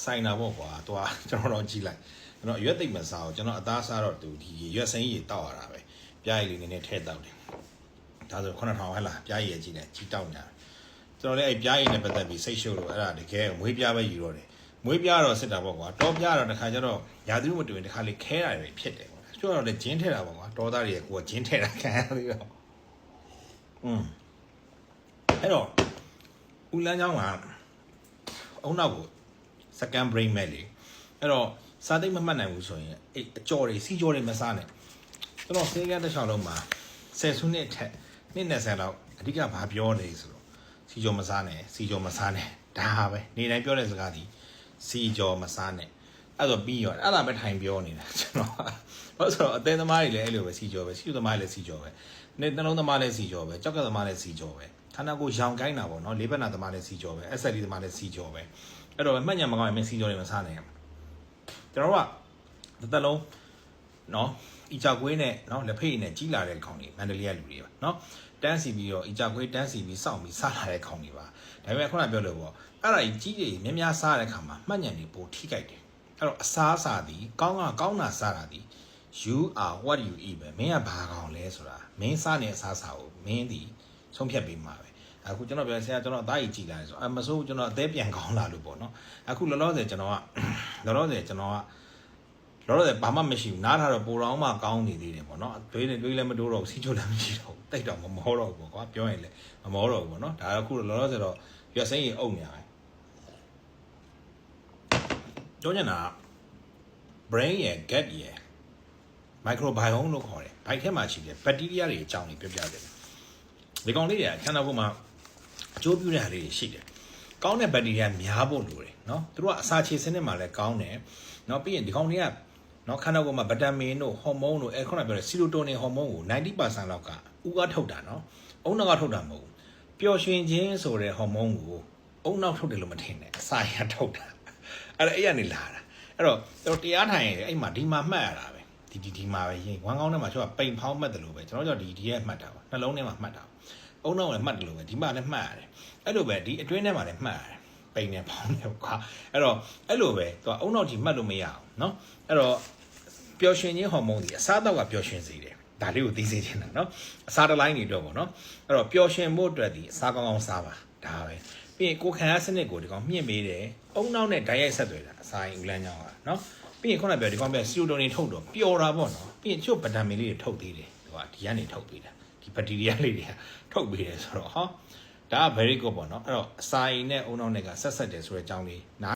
ဆိုင်တာပေါ့ကွာတွားကျွန်တော်တော့ကြည့်လိုက်ကျွန်တော်ရွက်သိမ့်မစားဘူးကျွန်တော်အသားစားတော့သူဒီရွက်စိမ်းကြီးတောက်ရတာပဲပြားရည်လေးနည်းနည်းထည့်တောက်တယ်ဒါဆို9000ဟဲ့လားပြားရည်ကြီးတယ်ကြီးတောက်ညာကျွန်တော်လည်းအဲ့ပြားရည်နဲ့ပတ်သက်ပြီးစိတ်ရှုပ်လို့အဲ့ဒါတကယ်မွေးပြားပဲယူတော့တယ်မွေးပြားတော့စစ်တာပေါ့ကွာတောပြားတော့တစ်ခါကျတော့ရာသီဥတုမတူရင်တစ်ခါလေခဲတာတွေဖြစ်တယ်ကွာကျွတ်တော့လည်းဂျင်းထည့်တာပေါ့ကွာတောသားတွေကကိုကဂျင်းထည့်တာခံရသေးတော့အဲ့တော့ဦးလန်းချောင်းကအုံနောက်ကို second brain မဲ့လေအဲ့တော့စာသိမ့်မမှတ်နိုင်ဘူးဆိုရင်အဲ့အကြော်တွေစီကြော်တွေမစားနဲ့ကျွန်တော်စေကန်းတစ်ချောင်းလုံးမှာ10စုနှစ်ထက်20လောက်အဓိကဘာပြောနေဆိုတော့စီကြော်မစားနဲ့စီကြော်မစားနဲ့ဒါပဲနေတိုင်းပြောတဲ့စကားဒီစီကြော်မစားနဲ့အဲ့တော့ပြီးရောအဲ့ဒါပဲထိုင်ပြောနေတာကျွန်တော်ဘာလို့ဆိုတော့အသေးသမားတွေလည်းအဲ့လိုပဲစီကြော်ပဲစီသမားလည်းစီကြော်ပဲနှလုံးသမားလည်းစီကြော်ပဲကြောက်ကသမားလည်းစီကြော်ပဲခန္ဓာကိုယ်ရောင်ကိုင်းတာပေါ့နော်လေးဘက်နာသမားလည်းစီကြော်ပဲ SLD သမားလည်းစီကြော်ပဲအဲ့တော့မှတ်ညံမကောင်းရင်စီကြော်တွေမစားနိုင်ဘူးကျွန်တော်ကတစ်သက်လုံးနော်အီချာကွေးနဲ့နော်လက်ဖိတ်နဲ့ကြီးလာတဲ့ခေါင်းတွေမန္တလေးကလူတွေပါနော်တန်းစီပြီးတော့အီချာကွေးတန်းစီပြီးစောင့်ပြီးစားလာတဲ့ခေါင်းတွေပါဒါပေမဲ့ခုနပြောလို့ပေါ့အဲ့ဒါကြီးကြီးများများစားတဲ့ခါမှာမှတ်ညံတွေပိုထိကြိုက်တယ်အဲ့တော့အစားအစာသည်ကောင်းတာစားတာသည် you are what you eat ပဲမင်းကဘာကောင်လဲဆိုတာမင်းစားနေအစားအစာကိုမင်းဒီဆုံးဖြတ်ပေးမှာပဲအခုကျွန်တော်ပြောဆရာကျွန်တော်အသားကြီးကြည်လာတယ်ဆိုမစိုးကျွန်တော်အသေးပြန်ကောင်းလာလို့ပေါ့နော်အခုလောလောဆယ်ကျွန်တော်ဘာမှမရှိဘူးနားထားတော့ပိုတော်မှကောင်းနေသေးတယ်ပေါ့နော်တွေးလည်းမတိုးတော့ဘူးစီချိုလည်းမရှိတော့ဘူးတိတ်တော့မမောတော့ဘူးပေါ့ကွာပြောရင်လည်းမမောတော့ဘူးပေါ့နော်ဒါကအခုလောလောဆယ်တော့ရွက်စိမ်းရင်အုပ်နေရတယ်ပြောချင်တာ brain ရယ် gut ရယ် microbiome လို့ခေါ်တယ်ဘိုက်ထဲမှာရှိတဲ့ဘက်တီးရီးယားတွေအကြောင်းတွေပြောပြတယ်ဒီကောင်လေးတွေကခန္ဓာကိုယ်မှာအကျိုးပြုတဲ့ဟာလေးတွေရှိတယ်ကောင်းတဲ့ဘက်တီးရီးယားများဖို့လိုတယ်နော်သူတို့ကအစာချေစနစ်မှာလည်းကောင်းတယ်နော်ပြီးရင်ဒီကောင်တွေကနော်ခန္ဓာကိုယ်မှာဗီတာမင်တို့ဟော်မုန်းတို့ခုနပြောတဲ့ဆီရိုတိုနင်ဟော်မုန်းကို 90% လောက်ကဥကထုတ်တာနော်အုံနောက်ကထုတ်တာမဟုတ်ဘူးပျော်ရွှင်ခြင်းဆိုတဲ့ဟော်မုန်းကိုအုံနောက်ထုတ်တယ်လို့မထင်နဲ့အစာရထုတ်တာအဲ့ဒါအဲ့ရနေလာတာအဲ့တော့တရားထိုင်ရင်အဲ့မှာဒီမှာမှတ်ရတာပဲဒီမှာပဲရင်ဝမ်းကောင်းထဲမှာကျွန်တော်ပိန်ဖောင်းမှတ်တယ်လို့ပဲကျွန်တော်ဒီရဲ့မှတ်တာပါနှလုံးထဲမှာမှတ်တာအုံနောက်လည်းမှတ်တယ်လို့ပဲဒီမှာလည်းမှတ်ရတယ်အဲ့လိုပဲဒီအတွင်းထဲမှာလည်းမှတ်ရတယ်ပိန်နဲ့ဖောင်းတယ်ကွာအဲ့တော့အဲ့လိုပဲသူကအုံနောက်ကြီးမှတ်လို့မရအောင်နော်အဲ့တော့ပျော်ရွှင်ခြင်းဟော်မုန်းတွေအစားအသောက်ကပျော်ရွှင်စေတယ်ဒါလေးကိုသိစေချင်တာနော်အစားတစ်လိုင်းတွေတော့ပေါ့နော်အဲ့တော့ပျော်ရွှင်ဖို့အတွက်ဒီအစားကောင်းကောင်းစားပါဒါပဲပြီးရင်ကိုခံရစနစ်ကိုဒီကောင်မြင့်မေးတယ်အုံနောက်နဲ့ဓာတ်ရိုက်ဆက်သွယ်တာအစာရင်ဦးလန်းချောင်းကနော်ပြီးရင်ခုနပြောဒီကောင်ပြောဆီရိုတိုနင်ထုတ်တော့ပျော်တာပေါ့နော်ပြီးရင်ချို့ဗီတာမင်လေးတွေထုတ်သေးတယ်သူကဒီကနေထုတ်ပေးတာဒီဘက်တီးရီးယားလေးတွေကထုတ်ပေးတယ်ဆိုတော့ဟောဒါက very good ပေါ့နော်အဲ့တော့အစာရင်နဲ့အုံနောက်နဲ့ကဆက်တယ်ဆိုတဲ့အကြောင်းလေး